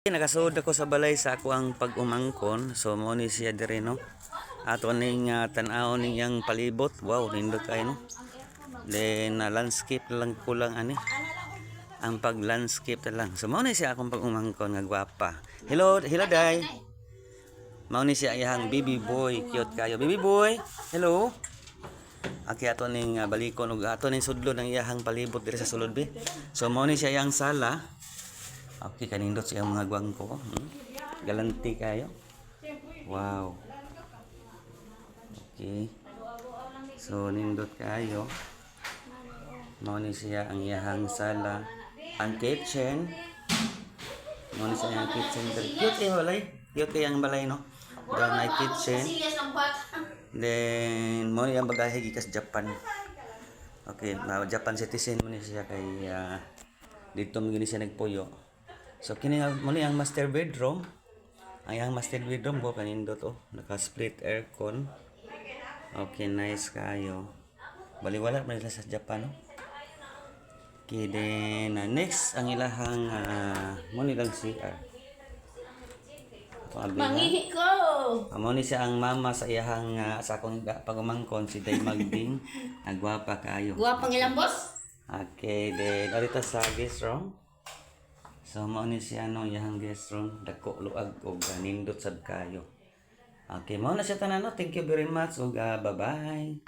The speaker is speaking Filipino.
Nakasuod ako sa balay sa ako ang pag-umangkon. So mo ni siya dire no. Ato ning tan-aw niyang palibot. Wow, nindot kayo no. Then landscape lang kulang ani. Ang pag-landscape na lang. So mo ni siya akong pag-umangkon nga gwapa. Hello, hello day. Mao ni siya iyang baby boy, cute kayo. Baby boy. Hello. Aki ato ning balikon ug ato ning sudlo ng iyang palibot dire sa sulod be. So mo ni siya iyang sala. Okay, kanindot siya mga gwangko. Galanti kayo. Wow. Okay. So, nindot kayo. Mao ni siya ang iyahang sala. Ang kitchen. Mao ni siya ang kitchen. Cute kayo balay. Cute kayo ang balay, no? Doon ay kitchen. Then, mao ni ang bagahe gikas Japan. Okay, Japan citizen mo ni siya kay dito mo gini siya nagpuyo. So kini mo ni ang master bedroom. Ang iyang master bedroom ko kanindot naka-split aircon. Okay, nice kayo. Baliwala man sila sa Japan. Okay, then next ang ilahang mo ni lang CR. Mangihi ko. Amo ni siya ang mama sa iyahang sa akong pagumangkon si Day Magding. Nagwapa kayo. Guwapang ilang boss? Okay, then arita sa guest room. So mao ni siya no iyang guest room dako luag og nindot sad kayo. Okay, mao na siya tanan no. Thank you very much ug bye-bye.